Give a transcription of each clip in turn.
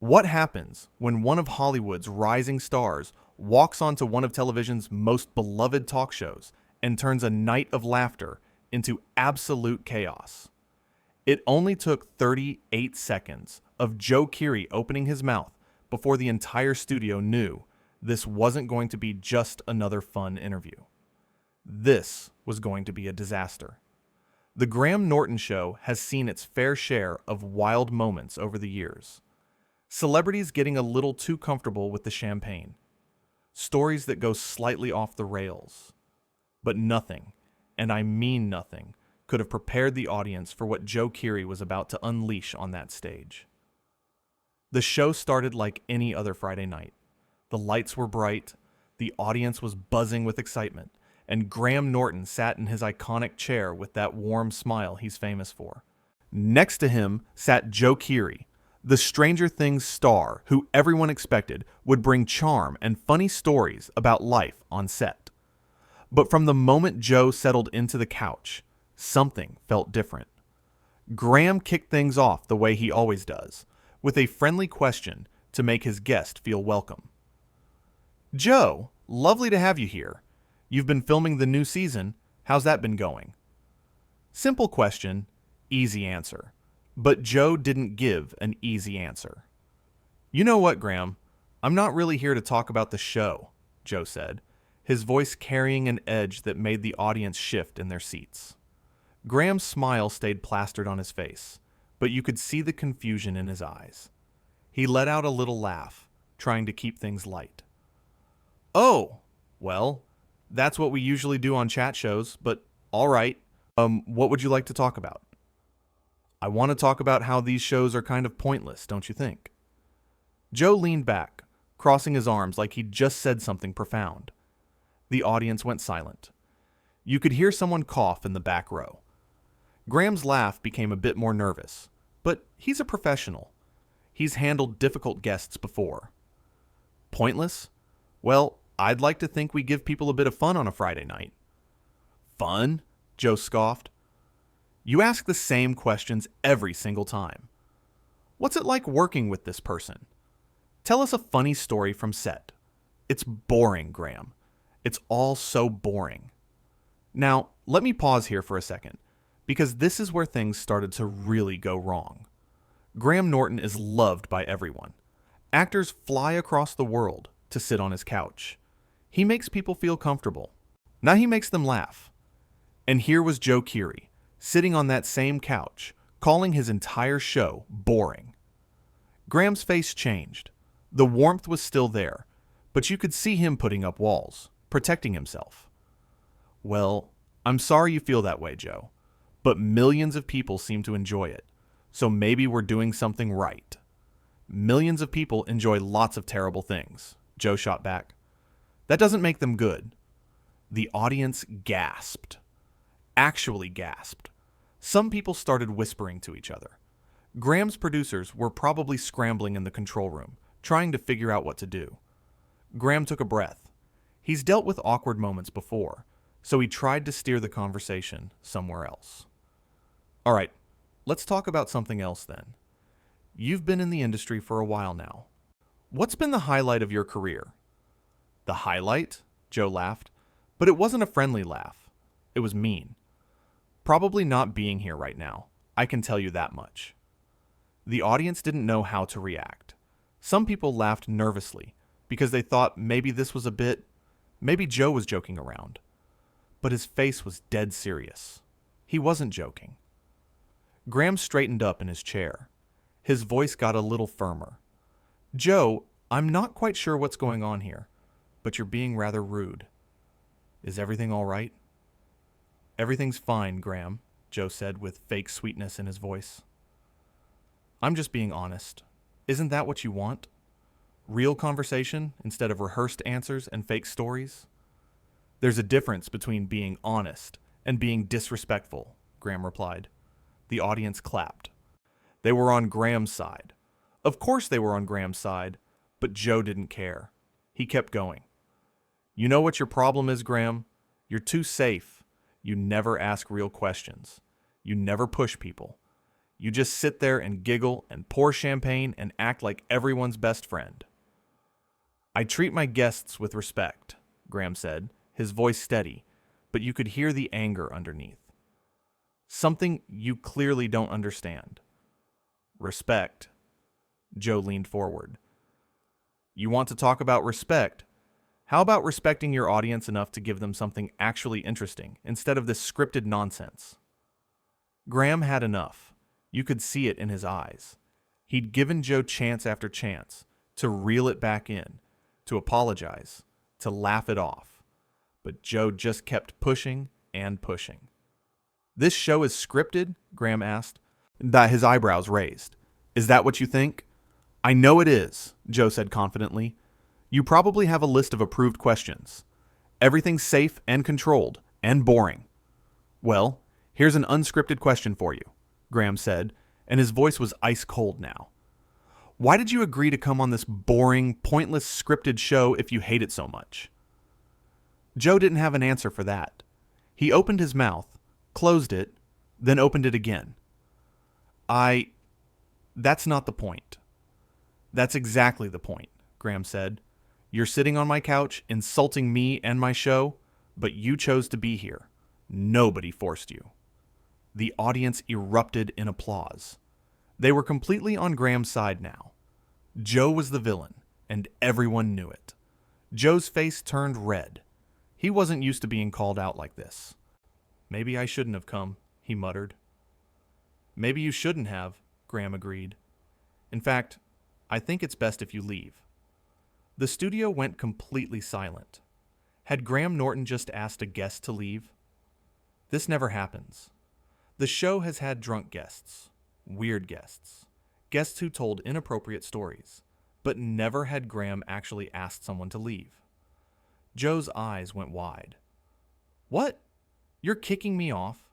What happens when one of Hollywood's rising stars walks onto one of television's most beloved talk shows and turns a night of laughter into absolute chaos? It only took 38 seconds of Joe Keery opening his mouth before the entire studio knew this wasn't going to be just another fun interview. This was going to be a disaster. The Graham Norton Show has seen its fair share of wild moments over the years. Celebrities getting a little too comfortable with the champagne. Stories that go slightly off the rails. But nothing, and I mean nothing, could have prepared the audience for what Joe Keery was about to unleash on that stage. The show started like any other Friday night. The lights were bright, the audience was buzzing with excitement, and Graham Norton sat in his iconic chair with that warm smile he's famous for. Next to him sat Joe Keery, the Stranger Things star who everyone expected would bring charm and funny stories about life on set. But from the moment Joe settled into the couch, something felt different. Graham kicked things off the way he always does, with a friendly question to make his guest feel welcome. "Joe, lovely to have you here. You've been filming the new season. How's that been going?" Simple question, easy answer. But Joe didn't give an easy answer. "You know what, Graham? I'm not really here to talk about the show," Joe said, his voice carrying an edge that made the audience shift in their seats. Graham's smile stayed plastered on his face, but you could see the confusion in his eyes. He let out a little laugh, trying to keep things light. "Oh, well, that's what we usually do on chat shows, but all right. What would you like to talk about?" "I want to talk about how these shows are kind of pointless, don't you think?" Joe leaned back, crossing his arms like he'd just said something profound. The audience went silent. You could hear someone cough in the back row. Graham's laugh became a bit more nervous, but he's a professional. He's handled difficult guests before. "Pointless? Well, I'd like to think we give people a bit of fun on a Friday night." "Fun?" Joe scoffed. "You ask the same questions every single time. What's it like working with this person? Tell us a funny story from set." It's boring, Graham. It's all so boring. Now, let me pause here for a second, because this is where things started to really go wrong. Graham Norton is loved by everyone. Actors fly across the world to sit on his couch. He makes people feel comfortable. Now he makes them laugh. And here was Joe Keery, sitting on that same couch, calling his entire show boring. Graham's face changed. The warmth was still there, but you could see him putting up walls, protecting himself. "Well, I'm sorry you feel that way, Joe, but millions of people seem to enjoy it, so maybe we're doing something right." "Millions of people enjoy lots of terrible things," Joe shot back. "That doesn't make them good." The audience gasped. Actually gasped. Some people started whispering to each other. Graham's producers were probably scrambling in the control room, trying to figure out what to do. Graham took a breath. He's dealt with awkward moments before, so he tried to steer the conversation somewhere else. "All right, let's talk about something else then. You've been in the industry for a while now. What's been the highlight of your career?" "The highlight?" Joe laughed, but it wasn't a friendly laugh. It was mean. "Probably not being here right now. I can tell you that much." The audience didn't know how to react. Some people laughed nervously because they thought maybe this was maybe Joe was joking around. But his face was dead serious. He wasn't joking. Graham straightened up in his chair. His voice got a little firmer. "Joe, I'm not quite sure what's going on here, but you're being rather rude. Is everything all right?" "Everything's fine, Graham," Joe said with fake sweetness in his voice. "I'm just being honest. Isn't that what you want? Real conversation instead of rehearsed answers and fake stories?" "There's a difference between being honest and being disrespectful," Graham replied. The audience clapped. They were on Graham's side. Of course they were on Graham's side, but Joe didn't care. He kept going. "You know what your problem is, Graham? You're too safe. You never ask real questions. You never push people. You just sit there and giggle and pour champagne and act like everyone's best friend. I treat my guests with respect, Graham said, his voice steady, but you could hear the anger underneath. Something you clearly don't understand. Respect. Joe leaned forward. You want to talk about respect? How about respecting your audience enough to give them something actually interesting instead of this scripted nonsense? Graham had enough. You could see it in his eyes. He'd given Joe chance after chance to reel it back in, to apologize, to laugh it off. But Joe just kept pushing and pushing. This show is scripted? Graham asked. His eyebrows raised. Is that what you think? I know it is, Joe said confidently. You probably have a list of approved questions. Everything's safe and controlled and boring. Well, here's an unscripted question for you, Graham said, and his voice was ice cold now. Why did you agree to come on this boring, pointless scripted show if you hate it so much? Joe didn't have an answer for that. He opened his mouth, closed it, then opened it again. That's not the point. That's exactly the point, Graham said. You're sitting on my couch, insulting me and my show, but you chose to be here. Nobody forced you. The audience erupted in applause. They were completely on Graham's side now. Joe was the villain, and everyone knew it. Joe's face turned red. He wasn't used to being called out like this. Maybe I shouldn't have come, he muttered. Maybe you shouldn't have, Graham agreed. In fact, I think it's best if you leave. The studio went completely silent. Had Graham Norton just asked a guest to leave? This never happens. The show has had drunk guests, weird guests, guests who told inappropriate stories, but never had Graham actually asked someone to leave. Joe's eyes went wide. What? You're kicking me off?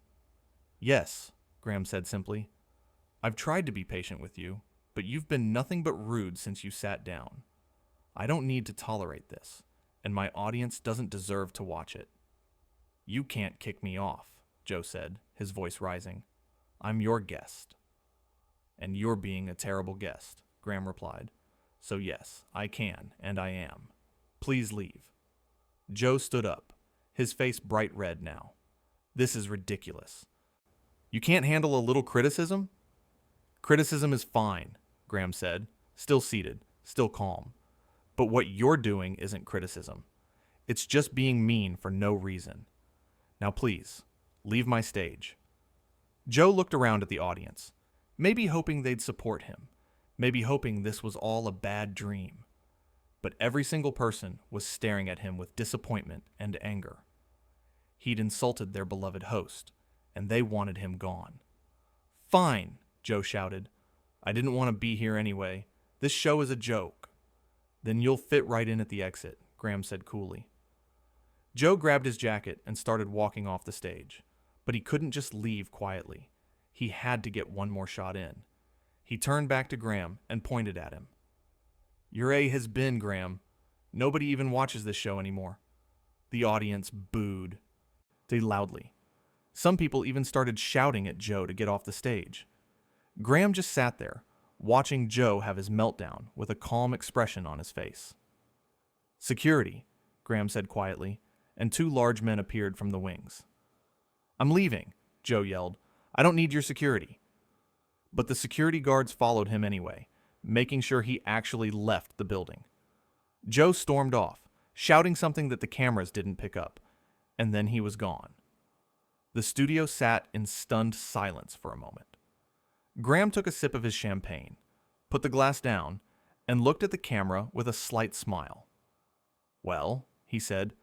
Yes, Graham said simply. I've tried to be patient with you, but you've been nothing but rude since you sat down. I don't need to tolerate this, and my audience doesn't deserve to watch it. You can't kick me off, Joe said, his voice rising. I'm your guest. And you're being a terrible guest, Graham replied. So yes, I can, and I am. Please leave. Joe stood up, his face bright red now. This is ridiculous. You can't handle a little criticism? Criticism is fine, Graham said, still seated, still calm. But what you're doing isn't criticism. It's just being mean for no reason. Now please, leave my stage. Joe looked around at the audience, maybe hoping they'd support him, maybe hoping this was all a bad dream. But every single person was staring at him with disappointment and anger. He'd insulted their beloved host, and they wanted him gone. Fine, Joe shouted. I didn't want to be here anyway. This show is a joke. Then you'll fit right in at the exit, Graham said coolly. Joe grabbed his jacket and started walking off the stage, but he couldn't just leave quietly. He had to get one more shot in. He turned back to Graham and pointed at him. Your A has been, Graham. Nobody even watches this show anymore. The audience booed. They loudly. Some people even started shouting at Joe to get off the stage. Graham just sat there, watching Joe have his meltdown with a calm expression on his face. Security, Graham said quietly, and two large men appeared from the wings. I'm leaving, Joe yelled. I don't need your security. But the security guards followed him anyway, making sure he actually left the building. Joe stormed off, shouting something that the cameras didn't pick up, and then he was gone. The studio sat in stunned silence for a moment. Graham took a sip of his champagne, put the glass down, and looked at the camera with a slight smile. Well, he said,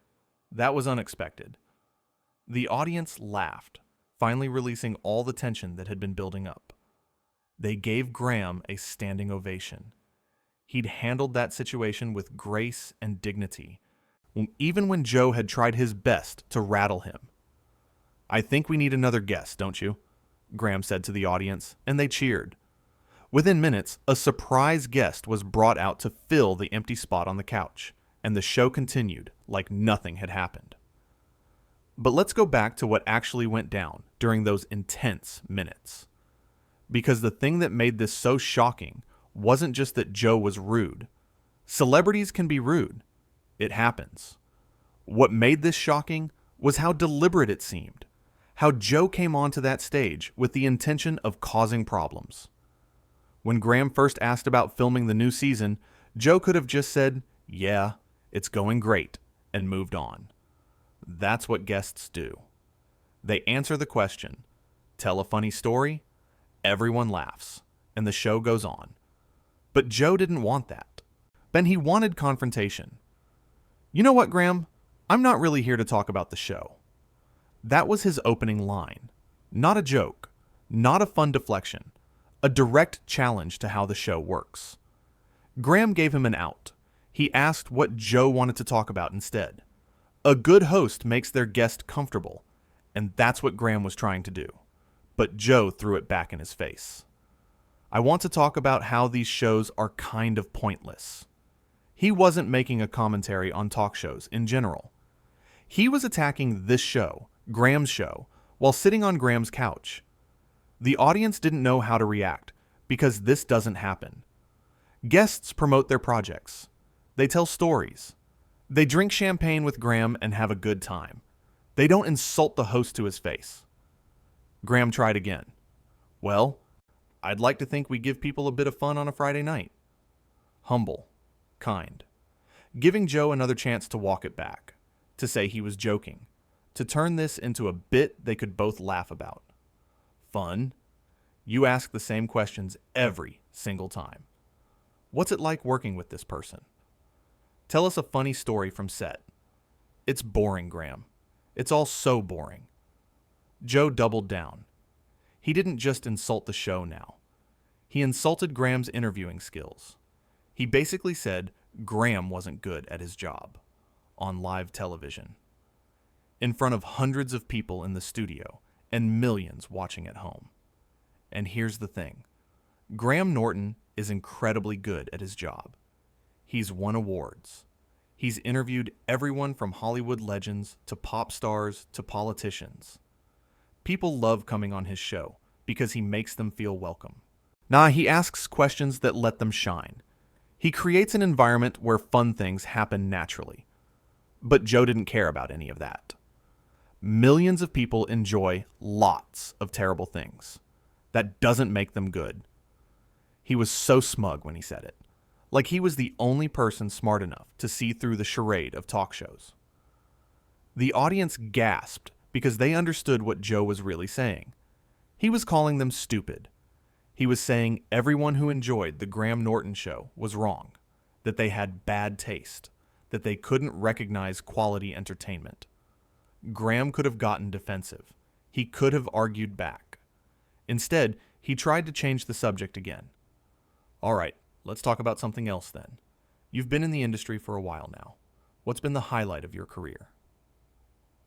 that was unexpected. The audience laughed, finally releasing all the tension that had been building up. They gave Graham a standing ovation. He'd handled that situation with grace and dignity, even when Joe had tried his best to rattle him. I think we need another guest, don't you? Graham said to the audience, and they cheered. Within minutes, a surprise guest was brought out to fill the empty spot on the couch, and the show continued like nothing had happened. But let's go back to what actually went down during those intense minutes. Because the thing that made this so shocking wasn't just that Joe was rude. Celebrities can be rude. It happens. What made this shocking was how deliberate it seemed. How Joe came onto that stage with the intention of causing problems. When Graham first asked about filming the new season, Joe could have just said, "Yeah, it's going great," and moved on. That's what guests do. They answer the question, tell a funny story, everyone laughs, and the show goes on. But Joe didn't want that. Ben, he wanted confrontation. "You know what, Graham? I'm not really here to talk about the show." That was his opening line. Not a joke, not a fun deflection, a direct challenge to how the show works. Graham gave him an out. He asked what Joe wanted to talk about instead. A good host makes their guest comfortable, and that's what Graham was trying to do. But Joe threw it back in his face. "I want to talk about how these shows are kind of pointless." He wasn't making a commentary on talk shows in general. He was attacking this show, Graham's show, while sitting on Graham's couch. The audience didn't know how to react, because this doesn't happen. Guests promote their projects. They tell stories. They drink champagne with Graham and have a good time. They don't insult the host to his face. Graham tried again. "Well, I'd like to think we give people a bit of fun on a Friday night." Humble. Kind. Giving Joe another chance to walk it back. To say he was joking. To turn this into a bit they could both laugh about. Fun. You ask the same questions every single time. What's it like working with this person? Tell us a funny story from set. It's boring, Graham. It's all so boring. Joe doubled down. He didn't just insult the show now. He insulted Graham's interviewing skills. He basically said Graham wasn't good at his job. On live television. In front of hundreds of people in the studio and millions watching at home. And here's the thing. Graham Norton is incredibly good at his job. He's won awards. He's interviewed everyone from Hollywood legends to pop stars to politicians. People love coming on his show because he makes them feel welcome. He asks questions that let them shine. He creates an environment where fun things happen naturally. But Joe didn't care about any of that. Millions of people enjoy lots of terrible things. That doesn't make them good. He was so smug when he said it. Like he was the only person smart enough to see through the charade of talk shows. The audience gasped because they understood what Joe was really saying. He was calling them stupid. He was saying everyone who enjoyed the Graham Norton show was wrong, that they had bad taste, that they couldn't recognize quality entertainment. Graham could have gotten defensive. He could have argued back. Instead, he tried to change the subject again. "All right, let's talk about something else then. You've been in the industry for a while now. What's been the highlight of your career?"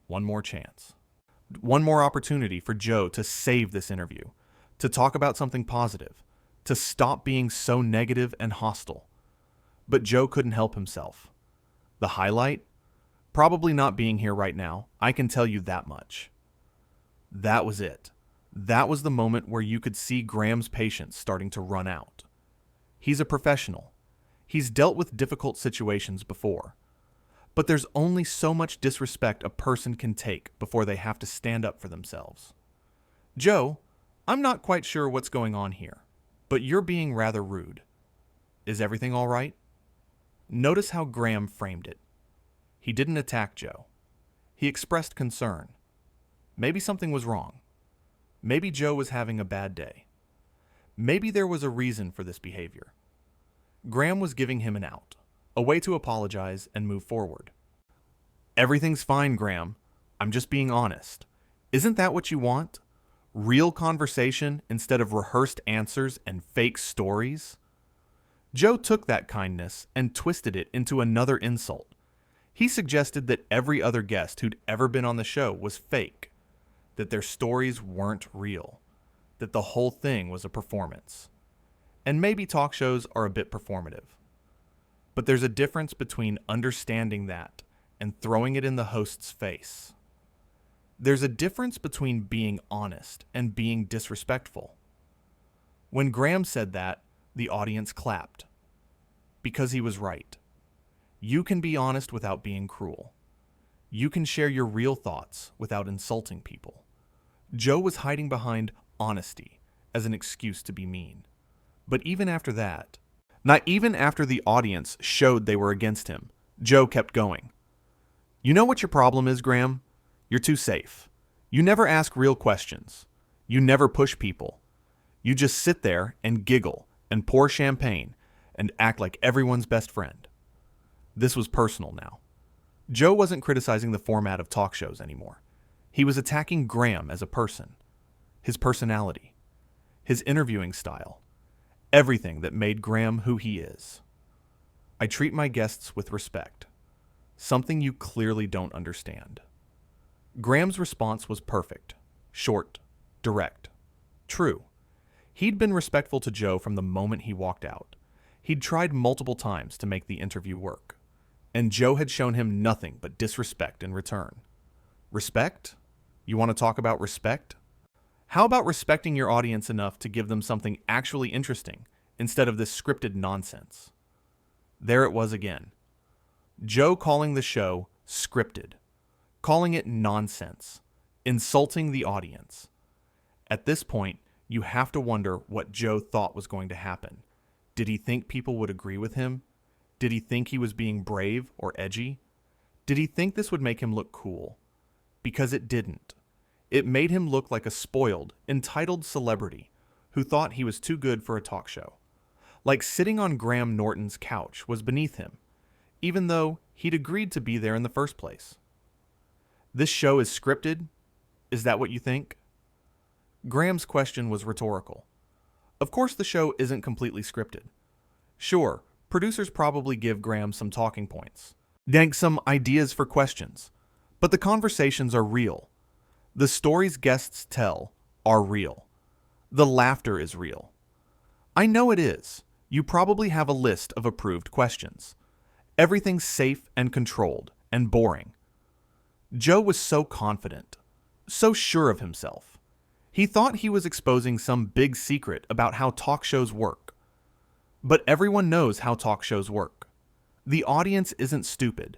One more chance. One more opportunity for Joe to save this interview, to talk about something positive, to stop being so negative and hostile. But Joe couldn't help himself. The highlight? Probably not being here right now. I can tell you that much. That was it. That was the moment where you could see Graham's patience starting to run out. He's a professional. He's dealt with difficult situations before. But there's only so much disrespect a person can take before they have to stand up for themselves. "Joe, I'm not quite sure what's going on here, but you're being rather rude. Is everything all right?" Notice how Graham framed it. He didn't attack Joe. He expressed concern. Maybe something was wrong. Maybe Joe was having a bad day. Maybe there was a reason for this behavior. Graham was giving him an out, a way to apologize and move forward. "Everything's fine, Graham. I'm just being honest. Isn't that what you want? Real conversation instead of rehearsed answers and fake stories?" Joe took that kindness and twisted it into another insult. He suggested that every other guest who'd ever been on the show was fake, that their stories weren't real, that the whole thing was a performance. And maybe talk shows are a bit performative. But there's a difference between understanding that and throwing it in the host's face. There's a difference between being honest and being disrespectful. When Graham said that, the audience clapped. Because he was right. You can be honest without being cruel. You can share your real thoughts without insulting people. Joe was hiding behind honesty as an excuse to be mean. But even after that, not even after the audience showed they were against him, Joe kept going. You know what your problem is, Graham? You're too safe. You never ask real questions. You never push people. You just sit there and giggle and pour champagne and act like everyone's best friend. This was personal now. Joe wasn't criticizing the format of talk shows anymore. He was attacking Graham as a person, his personality, his interviewing style, everything that made Graham who he is. I treat my guests with respect, something you clearly don't understand. Graham's response was perfect, short, direct, true. He'd been respectful to Joe from the moment he walked out. He'd tried multiple times to make the interview work, and Joe had shown him nothing but disrespect in return. Respect? You want to talk about respect? How about respecting your audience enough to give them something actually interesting instead of this scripted nonsense? There it was again. Joe calling the show scripted, calling it nonsense, insulting the audience. At this point, you have to wonder what Joe thought was going to happen. Did he think people would agree with him? Did he think he was being brave or edgy? Did he think this would make him look cool? Because it didn't. It made him look like a spoiled, entitled celebrity who thought he was too good for a talk show. Like sitting on Graham Norton's couch was beneath him, even though he'd agreed to be there in the first place. This show is scripted? Is that what you think? Graham's question was rhetorical. Of course the show isn't completely scripted. Sure, producers probably give Graham some talking points, dank some ideas for questions, but the conversations are real. The stories guests tell are real. The laughter is real. I know it is. You probably have a list of approved questions. Everything's safe and controlled and boring. Joe was so confident, so sure of himself. He thought he was exposing some big secret about how talk shows work. But everyone knows how talk shows work. The audience isn't stupid.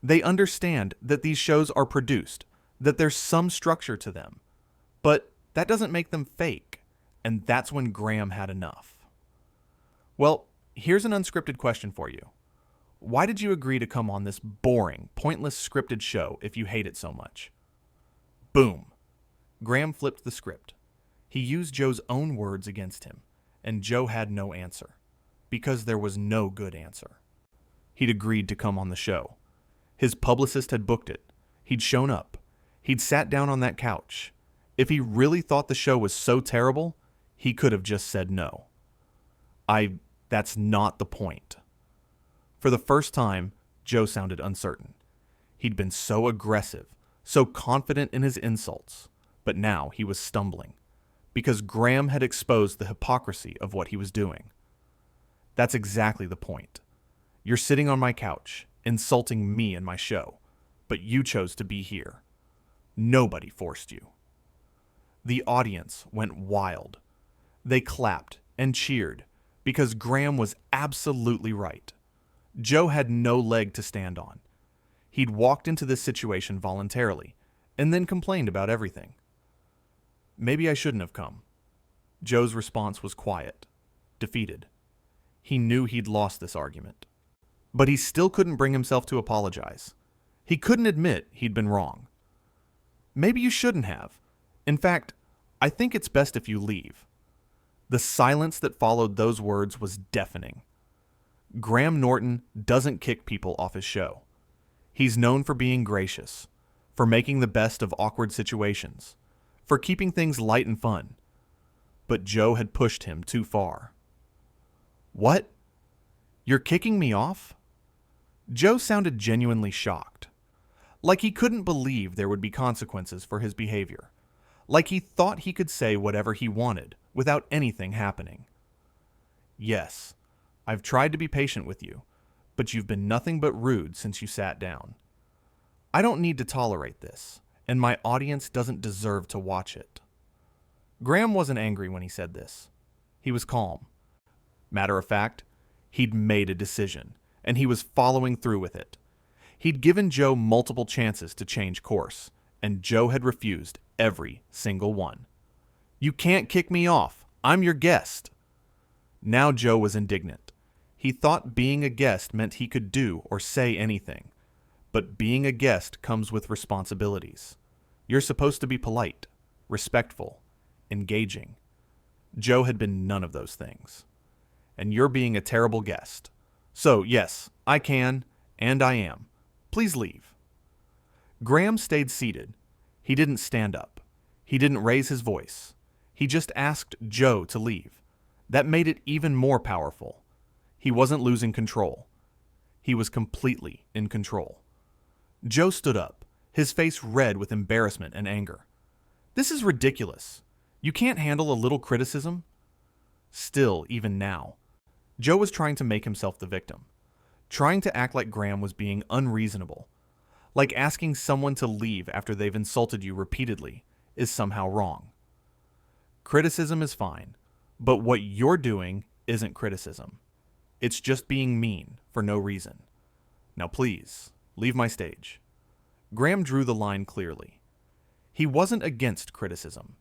They understand that these shows are produced, that there's some structure to them. But that doesn't make them fake, and that's when Graham had enough. Well, here's an unscripted question for you. Why did you agree to come on this boring, pointless scripted show if you hate it so much? Boom. Graham flipped the script. He used Joe's own words against him, and Joe had no answer, because there was no good answer. He'd agreed to come on the show. His publicist had booked it. He'd shown up. He'd sat down on that couch. If he really thought the show was so terrible, he could have just said no. That's not the point. For the first time, Joe sounded uncertain. He'd been so aggressive, so confident in his insults, but now he was stumbling, because Graham had exposed the hypocrisy of what he was doing. That's exactly the point. You're sitting on my couch, insulting me and my show, but you chose to be here. Nobody forced you. The audience went wild. They clapped and cheered because Graham was absolutely right. Joe had no leg to stand on. He'd walked into this situation voluntarily and then complained about everything. Maybe I shouldn't have come. Joe's response was quiet, defeated. He knew he'd lost this argument. But he still couldn't bring himself to apologize. He couldn't admit he'd been wrong. Maybe you shouldn't have. In fact, I think it's best if you leave. The silence that followed those words was deafening. Graham Norton doesn't kick people off his show. He's known for being gracious, for making the best of awkward situations, for keeping things light and fun. But Joe had pushed him too far. What? You're kicking me off? Joe sounded genuinely shocked. Like he couldn't believe there would be consequences for his behavior. Like he thought he could say whatever he wanted without anything happening. Yes, I've tried to be patient with you, but you've been nothing but rude since you sat down. I don't need to tolerate this, and my audience doesn't deserve to watch it. Graham wasn't angry when he said this. He was calm. Matter of fact, he'd made a decision, and he was following through with it. He'd given Joe multiple chances to change course, and Joe had refused every single one. "You can't kick me off. I'm your guest." Now Joe was indignant. He thought being a guest meant he could do or say anything. But being a guest comes with responsibilities. You're supposed to be polite, respectful, engaging. Joe had been none of those things. And you're being a terrible guest. So, yes, I can, and I am. Please leave. Graham stayed seated. He didn't stand up. He didn't raise his voice. He just asked Joe to leave. That made it even more powerful. He wasn't losing control. He was completely in control. Joe stood up, his face red with embarrassment and anger. "This is ridiculous. You can't handle a little criticism?" Still, even now, Joe was trying to make himself the victim, trying to act like Graham was being unreasonable, like asking someone to leave after they've insulted you repeatedly is somehow wrong. Criticism is fine, but what you're doing isn't criticism. It's just being mean for no reason. Now please, leave my stage. Graham drew the line clearly. He wasn't against criticism.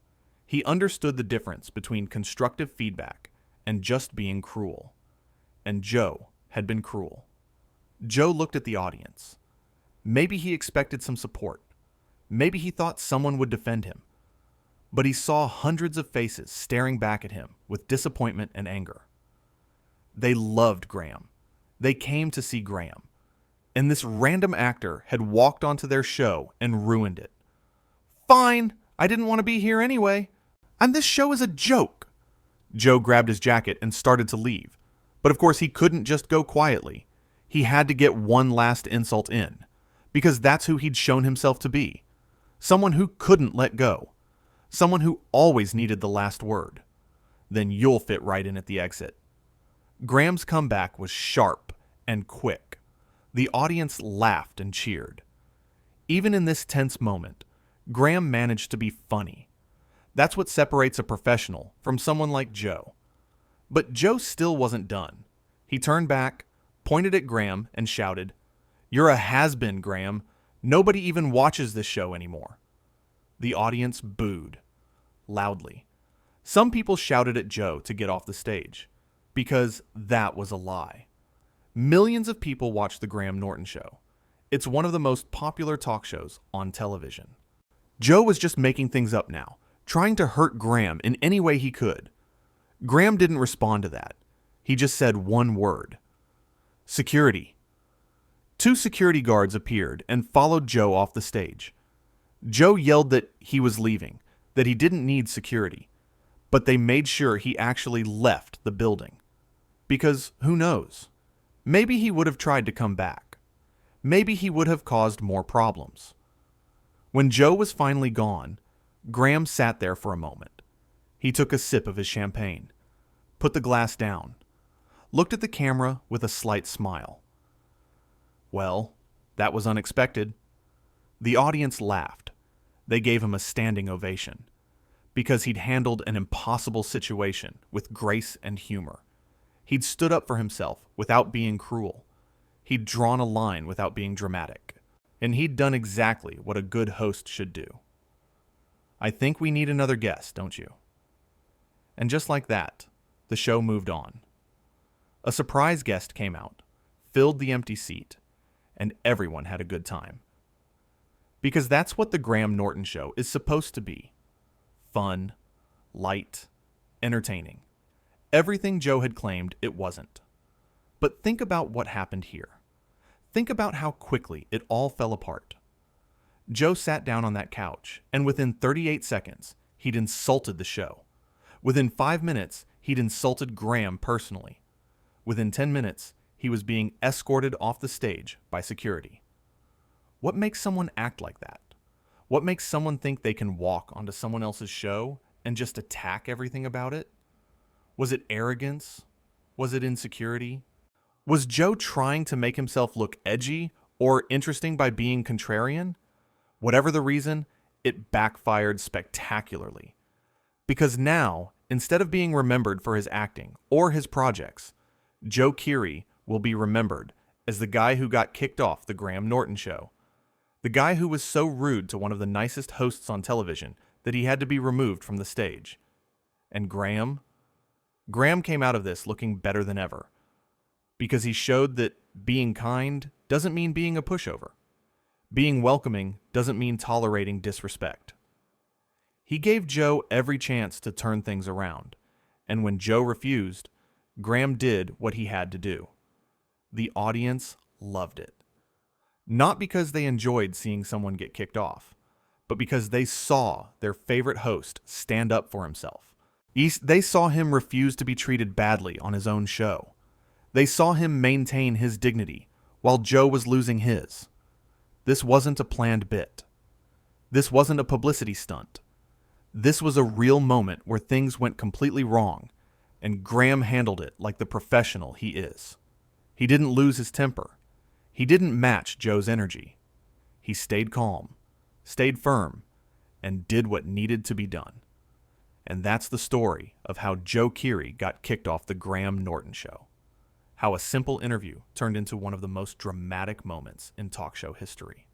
He understood the difference between constructive feedback and just being cruel. And Joe had been cruel. Joe looked at the audience. Maybe he expected some support. Maybe he thought someone would defend him. But he saw hundreds of faces staring back at him with disappointment and anger. They loved Graham. They came to see Graham. And this random actor had walked onto their show and ruined it. "Fine, I didn't want to be here anyway. And this show is a joke." Joe grabbed his jacket and started to leave. But of course he couldn't just go quietly. He had to get one last insult in. Because that's who he'd shown himself to be. Someone who couldn't let go. Someone who always needed the last word. Then you'll fit right in at the exit. Graham's comeback was sharp and quick. The audience laughed and cheered. Even in this tense moment, Graham managed to be funny. That's what separates a professional from someone like Joe. But Joe still wasn't done. He turned back, pointed at Graham, and shouted, "You're a has-been, Graham. Nobody even watches this show anymore." The audience booed. Loudly. Some people shouted at Joe to get off the stage. Because that was a lie. Millions of people watch The Graham Norton Show. It's one of the most popular talk shows on television. Joe was just making things up now, trying to hurt Graham in any way he could. Graham didn't respond to that. He just said one word. "Security." 2 security guards appeared and followed Joe off the stage. Joe yelled that he was leaving, that he didn't need security, but they made sure he actually left the building. Because who knows? Maybe he would have tried to come back. Maybe he would have caused more problems. When Joe was finally gone, Graham sat there for a moment. He took a sip of his champagne, put the glass down, looked at the camera with a slight smile. Well, that was unexpected. The audience laughed. They gave him a standing ovation, because he'd handled an impossible situation with grace and humor. He'd stood up for himself without being cruel. He'd drawn a line without being dramatic. And he'd done exactly what a good host should do. I think we need another guest, don't you? And just like that, the show moved on. A surprise guest came out, filled the empty seat, and everyone had a good time. Because that's what the Graham Norton Show is supposed to be. Fun, light, entertaining. Everything Joe had claimed it wasn't. But think about what happened here. Think about how quickly it all fell apart. Joe sat down on that couch, and within 38 seconds, he'd insulted the show. Within 5 minutes, he'd insulted Graham personally. Within 10 minutes, he was being escorted off the stage by security. What makes someone act like that? What makes someone think they can walk onto someone else's show and just attack everything about it? Was it arrogance? Was it insecurity? Was Joe trying to make himself look edgy or interesting by being contrarian? Whatever the reason, it backfired spectacularly. Because now, Instead of being remembered for his acting or his projects, Joe Keery will be remembered as the guy who got kicked off the Graham Norton show. The guy who was so rude to one of the nicest hosts on television that he had to be removed from the stage. And Graham came out of this looking better than ever, because he showed that being kind doesn't mean being a pushover. Being welcoming doesn't mean tolerating disrespect. He gave Joe every chance to turn things around, and when Joe refused, Graham did what he had to do. The audience loved it. Not because they enjoyed seeing someone get kicked off, but because they saw their favorite host stand up for himself. They saw him refuse to be treated badly on his own show. They saw him maintain his dignity while Joe was losing his. This wasn't a planned bit. This wasn't a publicity stunt. This was a real moment where things went completely wrong, and Graham handled it like the professional he is. He didn't lose his temper. He didn't match Joe's energy. He stayed calm, stayed firm, and did what needed to be done. And that's the story of how Joe Keery got kicked off the Graham Norton show. How a simple interview turned into one of the most dramatic moments in talk show history.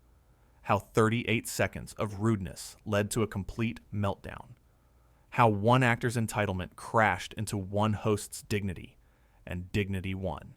How 38 seconds of rudeness led to a complete meltdown. How one actor's entitlement crashed into one host's dignity, and dignity won.